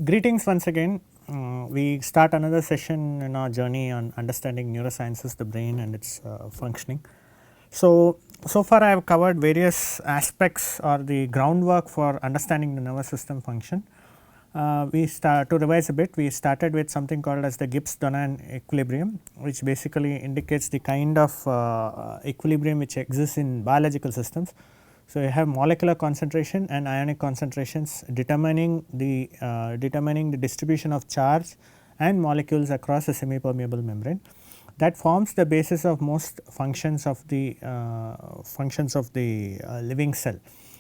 Greetings once again. We start another session in our journey on understanding neurosciences, the brain and its functioning. So far I have covered various aspects or the groundwork for understanding the nervous system function. To revise a bit, we started with something called as the Gibbs-Donan equilibrium, which basically indicates the kind of equilibrium which exists in biological systems. So, you have molecular concentration and ionic concentrations determining the distribution of charge and molecules across a semi-permeable membrane. That forms the basis of most functions of the living cell.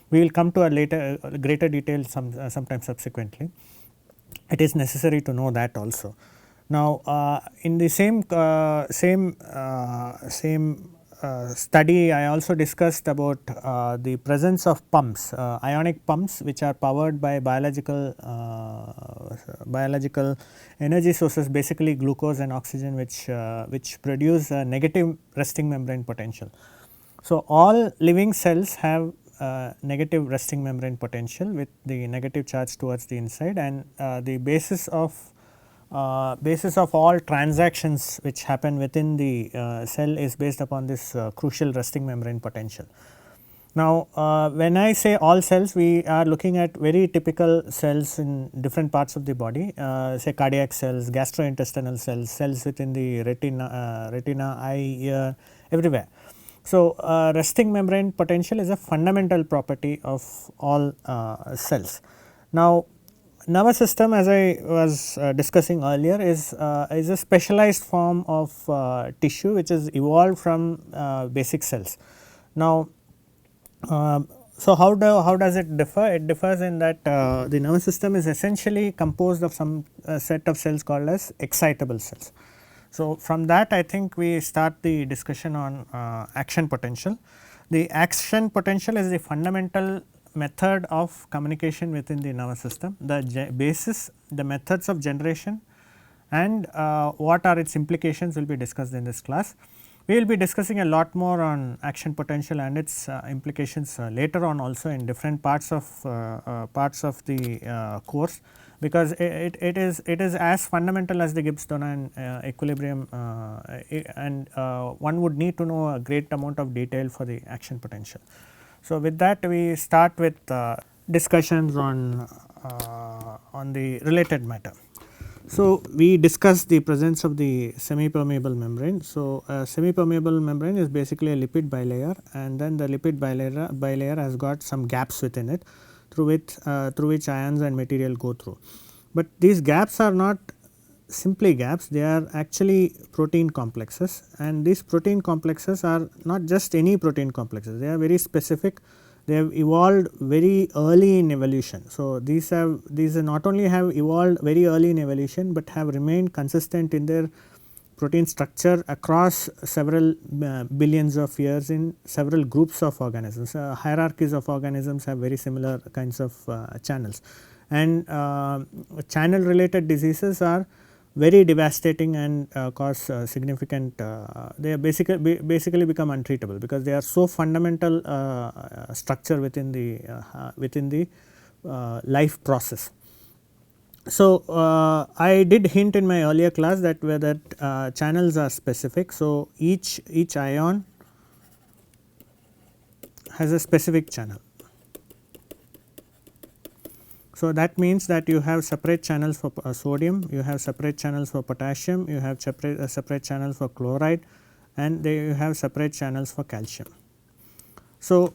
We will come to a later greater detail sometime subsequently. It is necessary to know that also. Now, in the same study, I also discussed about the presence of pumps, ionic pumps, which are powered by biological energy sources, basically glucose and oxygen, which produce a negative resting membrane potential. So, all living cells have negative resting membrane potential with the negative charge towards the inside, and the basis of all transactions which happen within the cell is based upon this crucial resting membrane potential. Now, when I say all cells, we are looking at very typical cells in different parts of the body, say cardiac cells, gastrointestinal cells, cells within the retina, eye, ear, everywhere. So, resting membrane potential is a fundamental property of all cells. Now, nervous system, as I was discussing earlier, is a specialized form of tissue which is evolved from basic cells. Now, so how does it differ? It differs in that the nervous system is essentially composed of some set of cells called as excitable cells. So, from that I think we start the discussion on action potential. The action potential is the fundamental method of communication within the nervous system, the basis, the methods of generation, and what are its implications will be discussed in this class. We will be discussing a lot more on action potential and its implications later on also in different parts of the course, because it is as fundamental as the Gibbs-Donan equilibrium, and one would need to know a great amount of detail for the action potential. So, with that we start with discussions on the related matter. So, we discussed the presence of the semi-permeable membrane. So, a semi-permeable membrane is basically a lipid bilayer, and then the lipid bilayer has got some gaps within it through which ions and material go through. But these gaps are not simply gaps, they are actually protein complexes, and these protein complexes are not just any protein complexes, they are very specific. They have evolved very early in evolution. So, these not only have evolved very early in evolution, but have remained consistent in their protein structure across several billions of years in several groups of organisms. Hierarchies of organisms have very similar kinds of channels, and channel related diseases are very devastating and cause significant, they are basically become untreatable, because they are so fundamental structure within the life process. So, I did hint in my earlier class that channels are specific. So, each ion has a specific channel. So, that means that you have separate channels for sodium, you have separate channels for potassium, you have separate channels for chloride, and you have separate channels for calcium. So,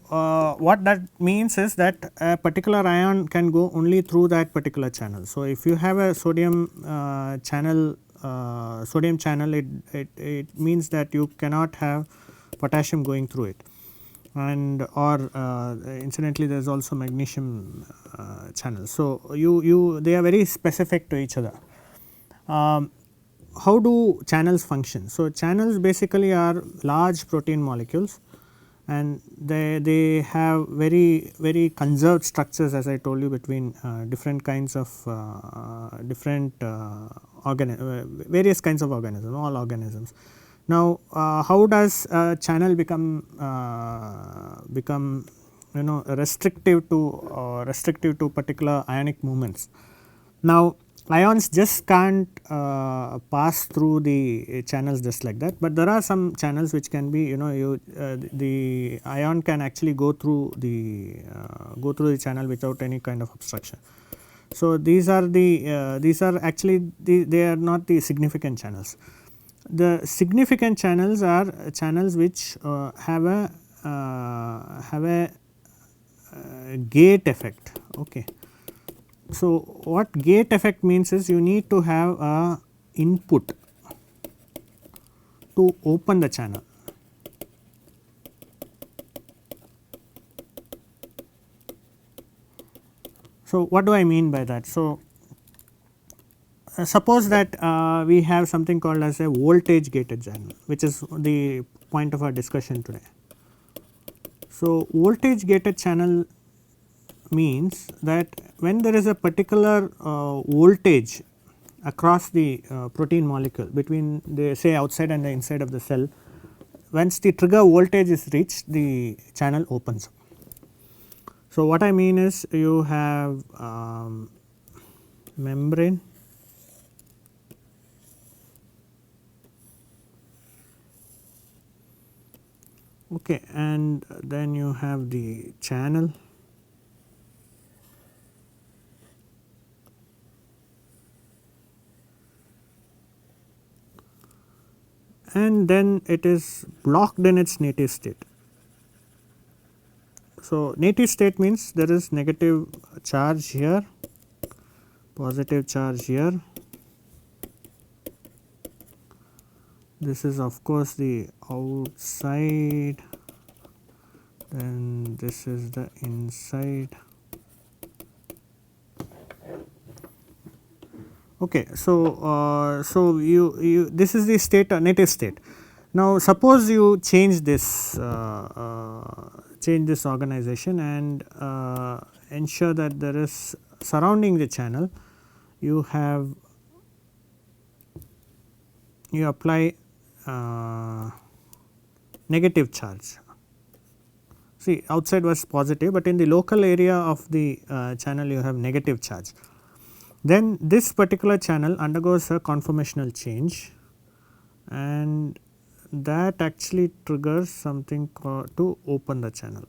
what that means is that a particular ion can go only through that particular channel. So, if you have a sodium channel, it means that you cannot have potassium going through it, and or incidentally there is also magnesium channel. So, they are very specific to each other. How do channels function? So, channels basically are large protein molecules, and they have very conserved structures, as I told you, between different kinds of various kinds of organisms, all organisms. Now, how does a channel become restrictive to particular ionic movements? Now ions just can't pass through the channels just like that, but there are some channels which can be, you know, the ion can actually go through the channel without any kind of obstruction. So these are actually they are not the significant channels. The significant channels are channels which have a gate effect. Okay. So what gate effect means is you need to have a input to open the channel. So what do I mean by that? So suppose that we have something called as a voltage gated channel, which is the point of our discussion today. So voltage gated channel means that when there is a particular voltage across the protein molecule between the, say, outside and the inside of the cell, once the trigger voltage is reached, the channel opens up. So what I mean is you have membrane, okay, and then you have the channel, and then it is blocked in its native state. So native state means there is negative charge here, positive charge here. This is of course the outside, then this is the inside. Okay, so you this is the state, native state. Now suppose you change this organization and ensure that there is surrounding the channel, you apply negative charge. See, outside was positive, but in the local area of the channel you have negative charge. Then this particular channel undergoes a conformational change, and that actually triggers something called to open the channel.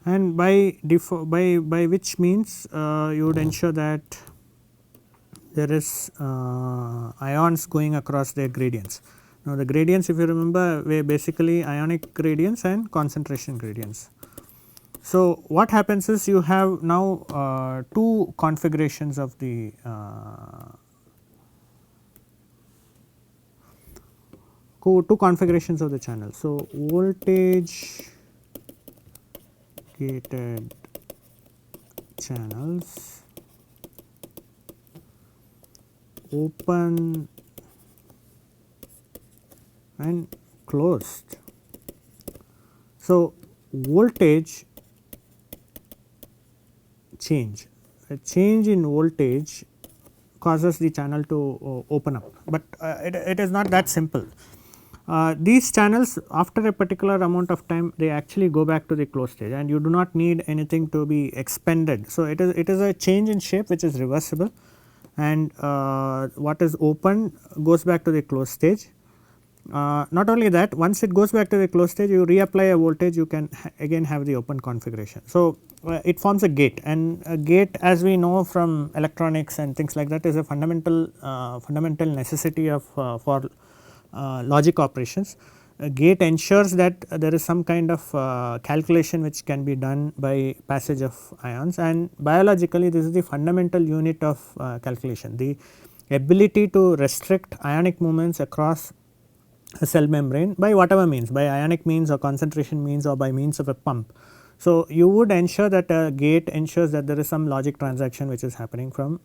And by which means you would ensure that there is ions going across their gradients. Now the gradients, if you remember, were basically ionic gradients and concentration gradients. So what happens is you have now two configurations of the channel. So voltage gated channels, open and closed. So voltage change, a change in voltage causes the channel to open up, but it is not that simple. These channels, after a particular amount of time, they actually go back to the closed stage, and you do not need anything to be expended. So it is a change in shape which is reversible, and what is open goes back to the closed stage. Not only that, once it goes back to the closed stage, you reapply a voltage, you can again have the open configuration. So it forms a gate, and a gate, as we know from electronics and things like that, is a fundamental necessity of for logic operations. A gate ensures that there is some kind of calculation which can be done by passage of ions, and biologically this is the fundamental unit of calculation, the ability to restrict ionic movements across a cell membrane by whatever means, by ionic means or concentration means or by means of a pump. So you would ensure that a gate ensures that there is some logic transaction which is happening from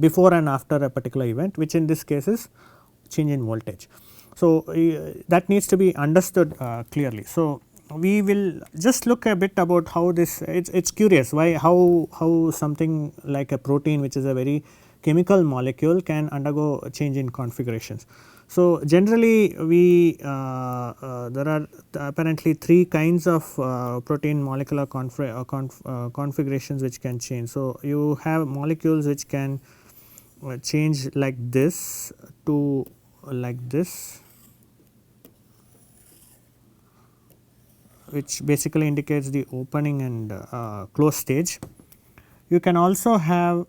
before and after a particular event, which in this case is change in voltage. So that needs to be understood clearly. So we will just look a bit about how this, it's curious why how something like a protein, which is a very chemical molecule can undergo a change in configurations. So, generally we there are apparently 3 kinds of protein molecular configurations which can change. So, you have molecules which can change like this to like this, which basically indicates the opening and close stage. You can also have,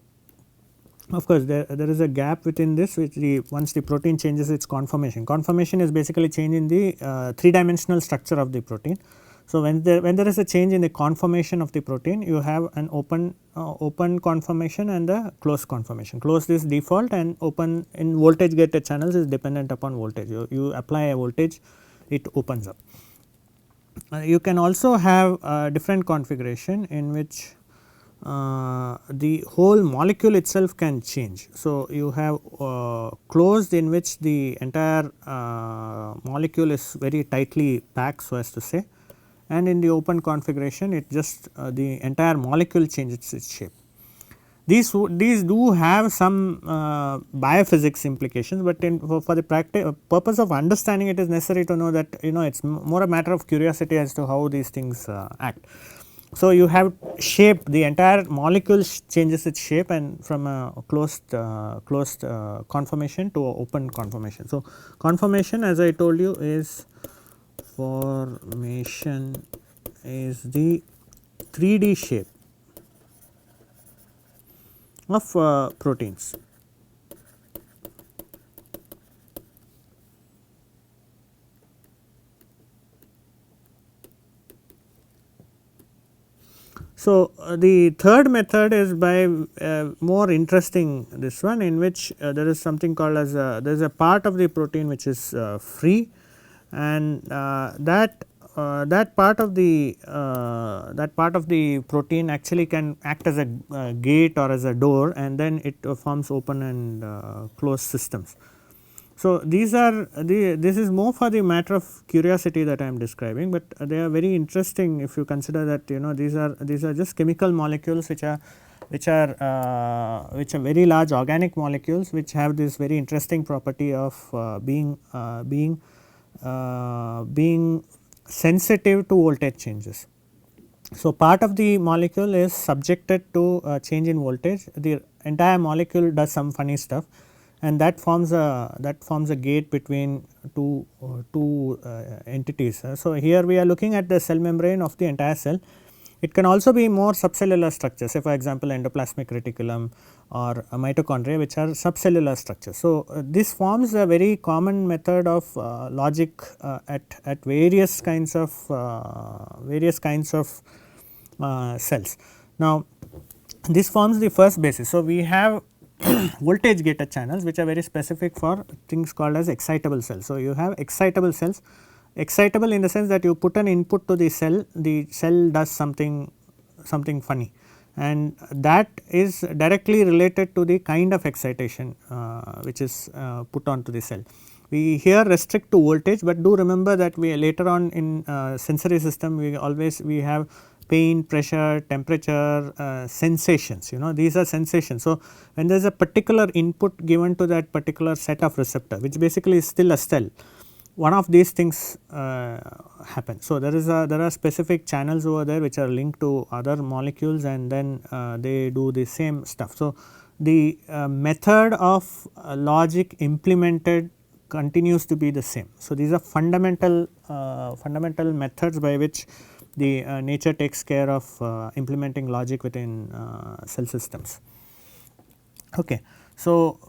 of course, there is a gap within this, which once the protein changes its conformation. Conformation is basically change in the 3-dimensional structure of the protein. So, when there is a change in the conformation of the protein, you have an open conformation and a closed conformation. Closed is default and open in voltage gated channels is dependent upon voltage. You apply a voltage, it opens up. You can also have a different configuration in which the whole molecule itself can change. So, you have closed, in which the entire molecule is very tightly packed, so as to say, and in the open configuration it just the entire molecule changes its shape. These do have some biophysics implications, but for the purpose of understanding, it is necessary to know that it is more a matter of curiosity as to how these things act. So, you have shape, the entire molecule changes its shape, and from a closed conformation to a open conformation. So, conformation, as I told you, is formation is the 3D shape of proteins. So, the third method is by more interesting, this one, in which there is something called as there is a part of the protein which is free, and that part of the protein actually can act as a gate or as a door, and then it forms open and closed systems. So, this is more for the matter of curiosity that I am describing, but they are very interesting if you consider that these are just chemical molecules which are very large organic molecules, which have this very interesting property of being sensitive to voltage changes. So, part of the molecule is subjected to change in voltage, the entire molecule does some funny stuff, and that forms a gate between two entities. So, here we are looking at the cell membrane of the entire cell. It can also be more subcellular structures, say for example, endoplasmic reticulum or mitochondria, which are subcellular structures. So, this forms a very common method of logic at various kinds of cells. Now, this forms the first basis. So, we have voltage gated channels which are very specific for things called as excitable cells. So, you have excitable cells, excitable in the sense that you put an input to the cell does something funny, and that is directly related to the kind of excitation which is put onto the cell. We here restrict to voltage, but do remember that we later on in sensory system we have pain, pressure, temperature, sensations, these are sensations. So, when there is a particular input given to that particular set of receptor, which basically is still a cell, one of these things happen. So, there are specific channels over there which are linked to other molecules, and then they do the same stuff. So, the method of logic implemented continues to be the same. So, these are fundamental methods by which the nature takes care of implementing logic within cell systems. Okay. So,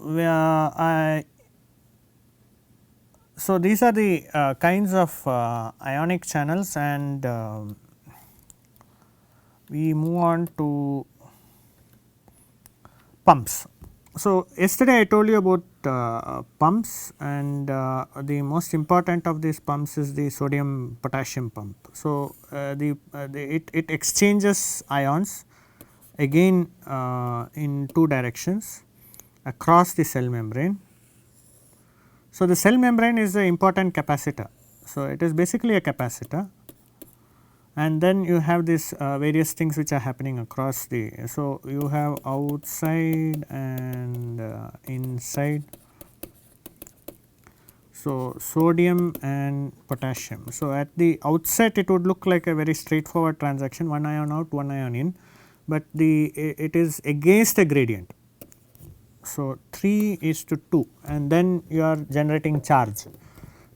so these are the kinds of ionic channels, and we move on to pumps. So, yesterday I told you about pumps, and the most important of these pumps is the sodium potassium pump. So, it exchanges ions again in two directions across the cell membrane. So, the cell membrane is an important capacitor. So, it is basically a capacitor, and then you have this various things which are happening across the. So, you have outside and inside. So, sodium and potassium. So, at the outset it would look like a very straightforward transaction, one ion out, one ion in, but it is against a gradient. So, 3:2 and then you are generating charge.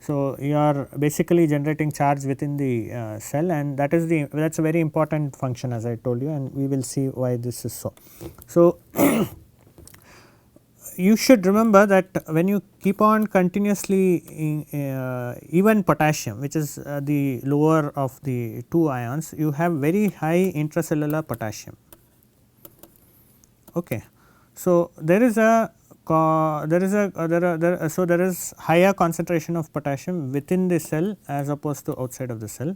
So, you are basically generating charge within the cell, and that is a very important function, as I told you, and we will see why this is so. So, you should remember that when you keep on continuously even potassium, which is the lower of the two ions, you have very high intracellular potassium. Okay. So, there is higher concentration of potassium within the cell as opposed to outside of the cell,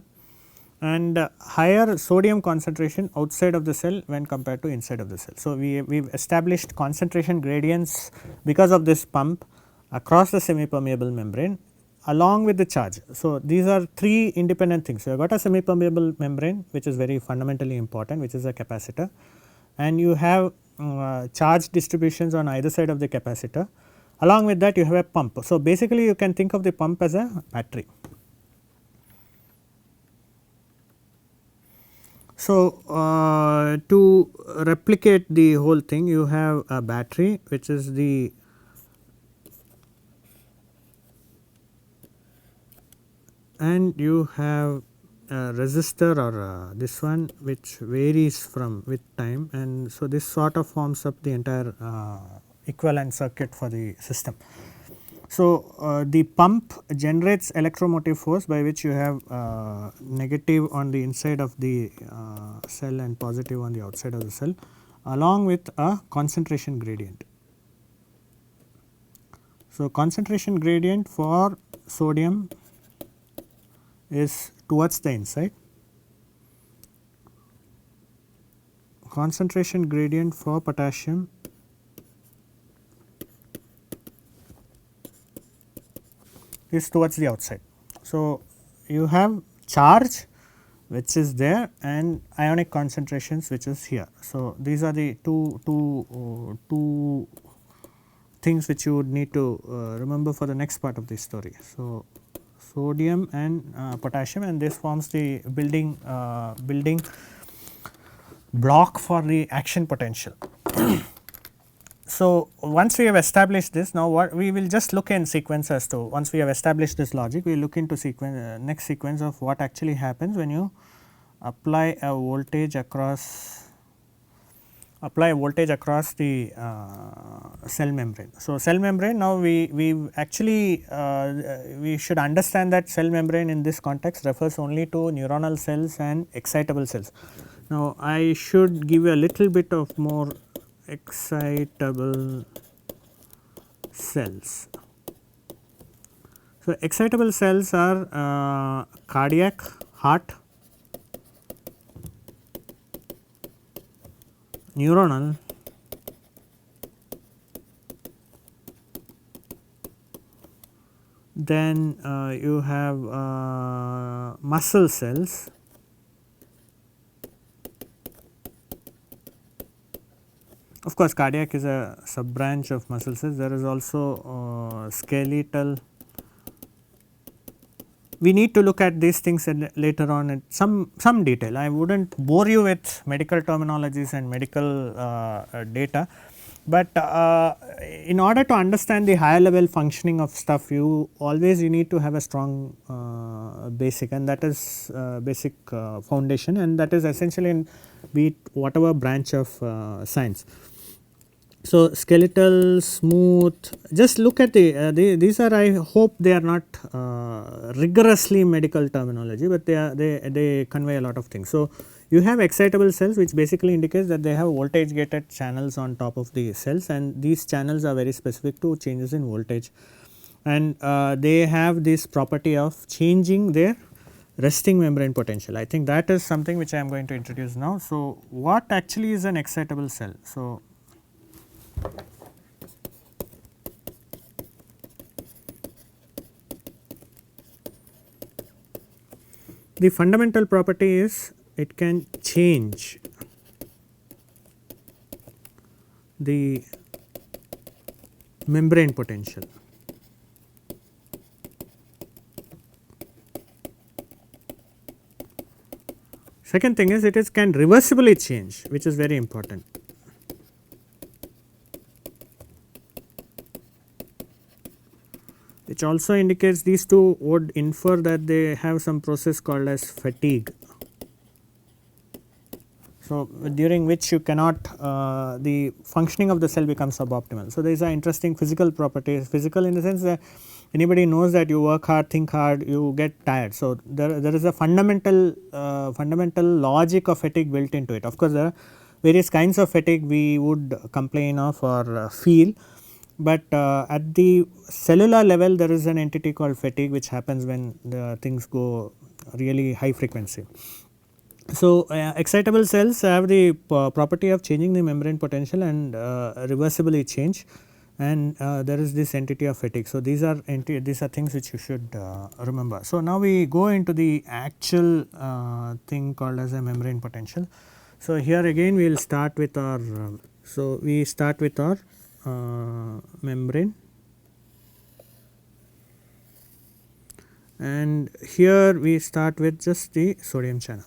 and higher sodium concentration outside of the cell when compared to inside of the cell. So, we have established concentration gradients because of this pump across the semi permeable membrane along with the charge. So, these are three independent things. So, you have got a semi permeable membrane which is very fundamentally important, which is a capacitor, and you have charge distributions on either side of the capacitor. Along with that you have a pump. So, basically you can think of the pump as a battery. So, to replicate the whole thing, you have a battery which is the and you have a resistor or this one which varies from with time, and so this sort of forms up the entire equivalent circuit for the system. So, the pump generates electromotive force by which you have negative on the inside of the cell and positive on the outside of the cell, along with a concentration gradient. So, concentration gradient for sodium is towards the inside, concentration gradient for potassium is towards the outside. So, you have charge which is there and ionic concentrations which is here. So, these are the two things which you would need to remember for the next part of the story. So, sodium and potassium, and this forms the building block for the action potential. So, once we have established this, now what we will just look in sequence as to, once we have established this logic, we will look into next sequence of what actually happens when you apply a voltage across the cell membrane. So, cell membrane, now we actually we should understand that cell membrane in this context refers only to neuronal cells and excitable cells. Now, I should give a little bit of more excitable cells. So, excitable cells are cardiac, heart, neuronal, then you have muscle cells, of course cardiac is a sub branch of muscle cells. There is also skeletal. We need to look at these things later on in some detail. I would not bore you with medical terminologies and medical data, but in order to understand the higher level functioning of stuff, you need to have a strong basic, and that is basic foundation, and that is essentially in be it whatever branch of science. So, skeletal, smooth, just look at these are, I hope they are not rigorously medical terminology, but they convey a lot of things. So, you have excitable cells which basically indicates that they have voltage gated channels on top of the cells, and these channels are very specific to changes in voltage, and they have this property of changing their resting membrane potential. I think that is something which I am going to introduce now. So, what actually is an excitable cell? So, The fundamental property is it can change the membrane potential. Second thing is it can reversibly change, which is very important. Which also indicates these two would infer that they have some process called as fatigue. So, during which you cannot the functioning of the cell becomes suboptimal. So, these are interesting physical properties, physical in the sense that anybody knows that you work hard, think hard, you get tired. So, there is a fundamental logic of fatigue built into it. Of course, there are various kinds of fatigue we would complain of or feel, but at the cellular level there is an entity called fatigue which happens when the things go really high frequency. So, excitable cells have the property of changing the membrane potential and reversibly change, and there is this entity of fatigue. So, these are things which you should remember. So, now we go into the actual thing called as a membrane potential. So, here again we will start with our membrane, and here we start with just the sodium channel.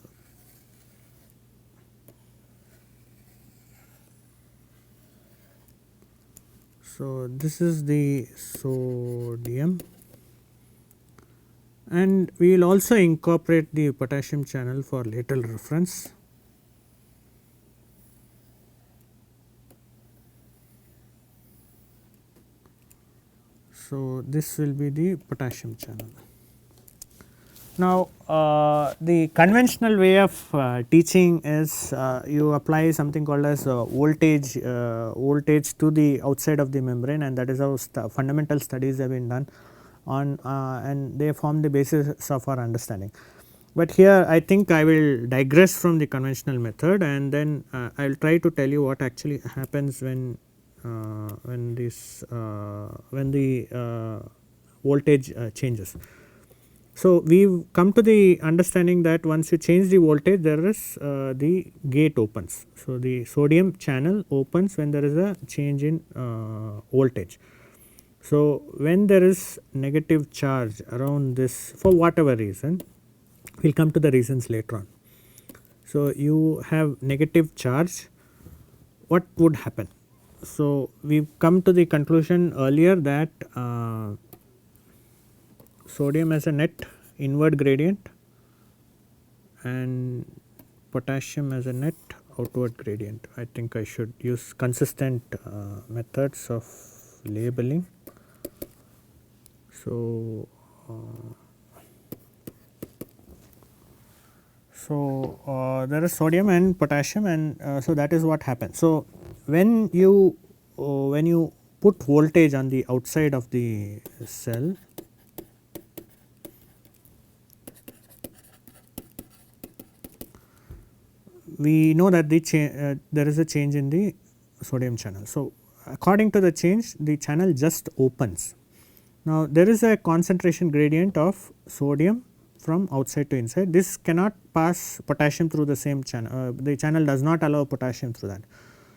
So, this is the sodium, and we will also incorporate the potassium channel for later reference. So, this will be the potassium channel. Now, the conventional way of teaching is you apply something called as voltage to the outside of the membrane, and that is how fundamental studies have been done on and they form the basis of our understanding. But here I think I will digress from the conventional method, and then I will try to tell you what actually happens when the voltage changes. So, we have come to the understanding that once you change the voltage, there is the gate opens. So, the sodium channel opens when there is a change in voltage. So, when there is negative charge around this for whatever reason, we will come to the reasons later on. So, you have negative charge, what would happen? So, we have come to the conclusion earlier that sodium has a net inward gradient and potassium has a net outward gradient. I think I should use consistent methods of labeling. So, there is sodium and potassium, and so that is what happens. So, when you put voltage on the outside of the cell, we know that there is a change in the sodium channel. So, according to the change, the channel just opens. Now, there is a concentration gradient of sodium from outside to inside. This cannot pass potassium through the same channel, the channel does not allow potassium through that.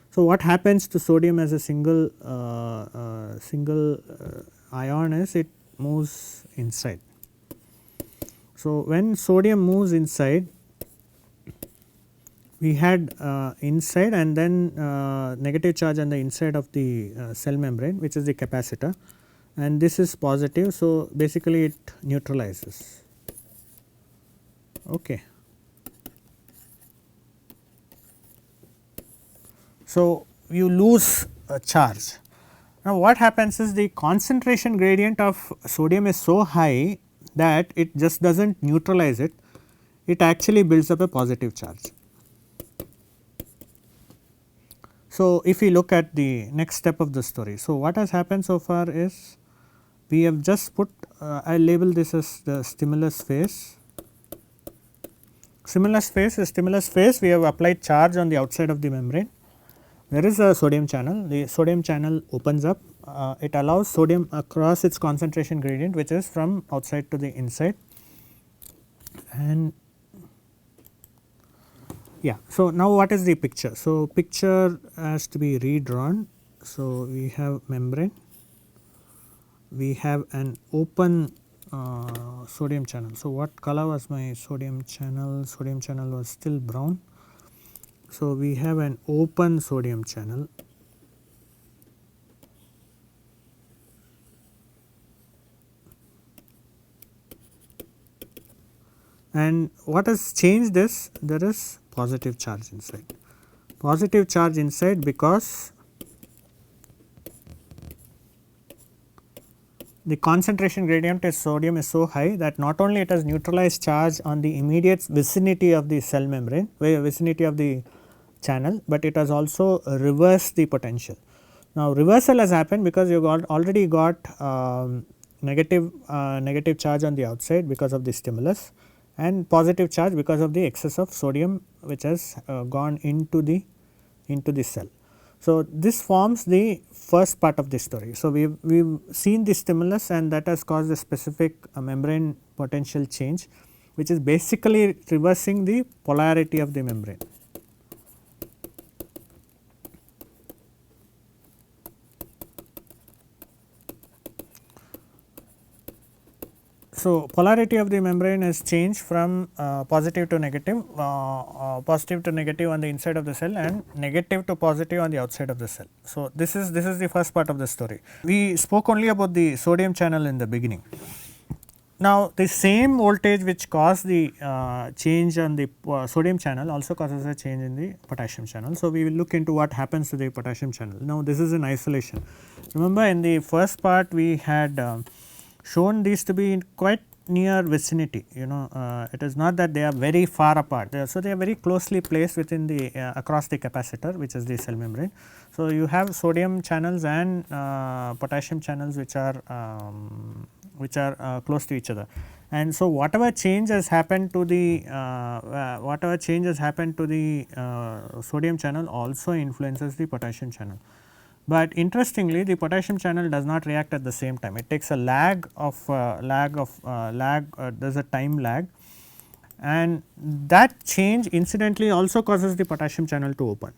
So, what happens to sodium as a single ion is it moves inside. So, when sodium moves inside, we had inside and then negative charge on the inside of the cell membrane, which is the capacitor, and this is positive. So, basically it neutralizes. Okay. So, you lose a charge. Now, what happens is the concentration gradient of sodium is so high that it just does not neutralize it, it actually builds up a positive charge. So, if we look at the next step of the story. So, what has happened so far is we have just put I label this as the stimulus phase. Stimulus phase we have applied charge on the outside of the membrane. There is a sodium channel, the sodium channel opens up, it allows sodium across its concentration gradient, which is from outside to the inside, and Yeah. So, now what is the picture? So, picture has to be redrawn. So, we have membrane, we have an open sodium channel. So, what color was my sodium channel? Sodium channel was still brown. So, we have an open sodium channel. And what has changed is there is positive charge inside. Positive charge inside because the concentration gradient of sodium is so high that not only it has neutralized charge on the immediate vicinity of the cell membrane, vicinity of the channel, but it has also reversed the potential. Now, reversal has happened because you already got negative charge on the outside because of the stimulus, and positive charge because of the excess of sodium which has gone into the cell. So, this forms the first part of the story. So, we have seen the stimulus and that has caused a specific membrane potential change, which is basically reversing the polarity of the membrane. So, polarity of the membrane has changed from positive to negative on the inside of the cell and negative to positive on the outside of the cell. So, this is the first part of the story. We spoke only about the sodium channel in the beginning. Now, the same voltage which caused the change on the sodium channel also causes a change in the potassium channel. So, we will look into what happens to the potassium channel. Now, this is in isolation. Remember, in the first part we had shown these to be in quite near vicinity, it is not that they are very far apart. So, they are very closely placed within the across the capacitor, which is the cell membrane. So, you have sodium channels and potassium channels which are close to each other. And so, whatever change has happened to the sodium channel also influences the potassium channel. But interestingly, the potassium channel does not react at the same time. It takes a lag of there is a time lag, and that change incidentally also causes the potassium channel to open.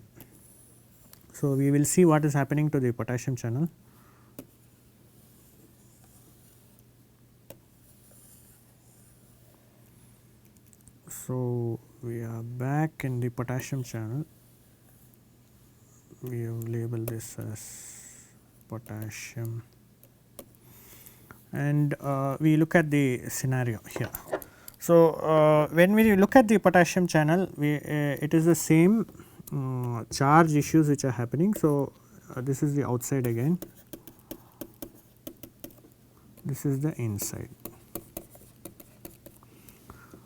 So, we will see what is happening to the potassium channel. So, we are back in the potassium channel. We have labeled this as potassium, and we look at the scenario here. So, when we look at the potassium channel, it is the same charge issues which are happening. So, this is the outside again, this is the inside.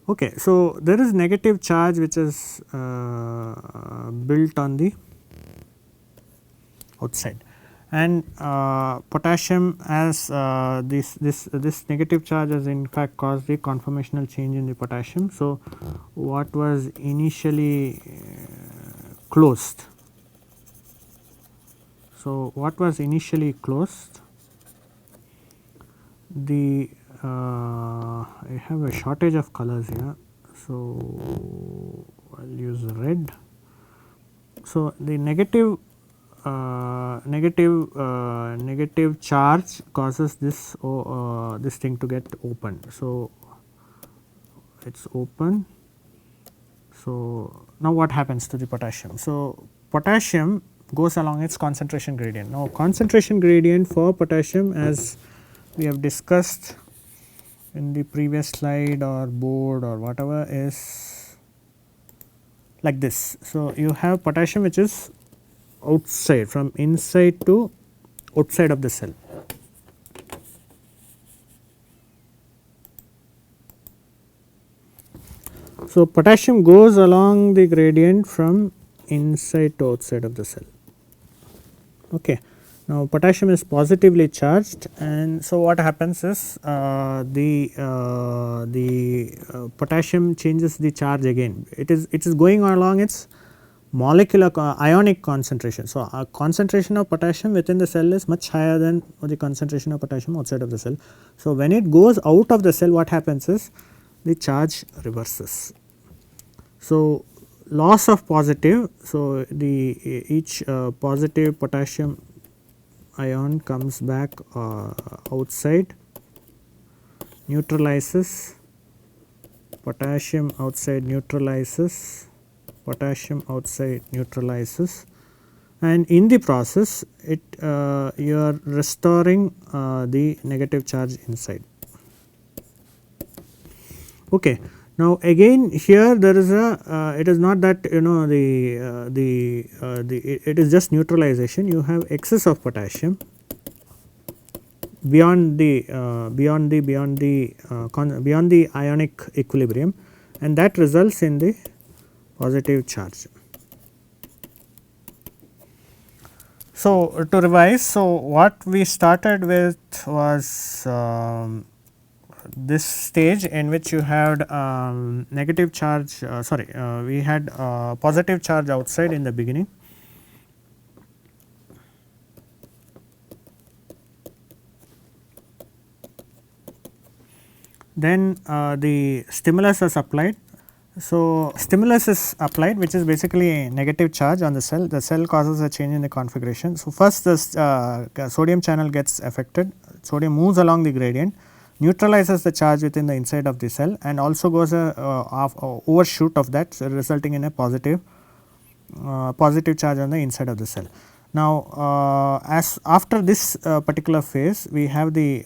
Okay, so there is negative charge which is built on the outside, and potassium as this negative charge has in fact caused the conformational change in the potassium. So, what was initially closed? So, what was initially closed? The I have a shortage of colors here, so I will use red. So, the negative charge causes this this thing to get open. So, it is open. So, now what happens to the potassium? So, potassium goes along its concentration gradient. Now, concentration gradient for potassium, as we have discussed in the previous slide or board or whatever, is like this. So, you have potassium which is outside, from inside to outside of the cell. So, potassium goes along the gradient from inside to outside of the cell. Okay. Now, potassium is positively charged, and so what happens is the potassium changes the charge again. It is going along its molecular ionic concentration. So, a concentration of potassium within the cell is much higher than the concentration of potassium outside of the cell. So, when it goes out of the cell, what happens is the charge reverses. So, loss of positive. So, the each positive potassium ion comes back outside, neutralizes, potassium outside neutralizes, potassium outside neutralizes, and in the process it you are restoring the negative charge inside. Okay. Now, again here there is a it is not that it is just neutralization. You have excess of potassium beyond the beyond the ionic equilibrium, and that results in the positive charge. So, to revise, so what we started with was this stage in which you had negative charge we had positive charge outside in the beginning. Then the stimulus is applied. So, stimulus is applied, which is basically a negative charge on the cell causes a change in the configuration. So, first this sodium channel gets affected, sodium moves along the gradient, neutralizes the charge within the inside of the cell, and also goes overshoot of that, so resulting in a positive charge on the inside of the cell. Now, as after this particular phase, we have the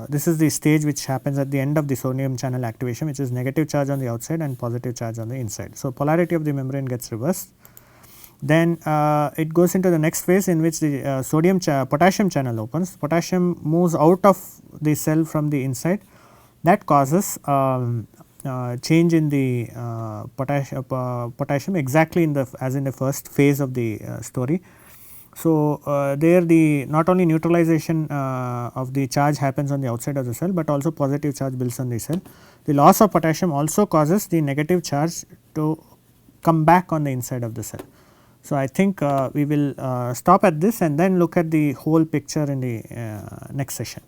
this is the stage which happens at the end of the sodium channel activation, which is negative charge on the outside and positive charge on the inside. So, polarity of the membrane gets reversed. Then it goes into the next phase in which the potassium channel opens. Potassium moves out of the cell from the inside, that causes change in the potassium exactly in the as in the first phase of the story. So, there the not only neutralization of the charge happens on the outside of the cell, but also positive charge builds on the cell. The loss of potassium also causes the negative charge to come back on the inside of the cell. So, I think we will stop at this and then look at the whole picture in the next session.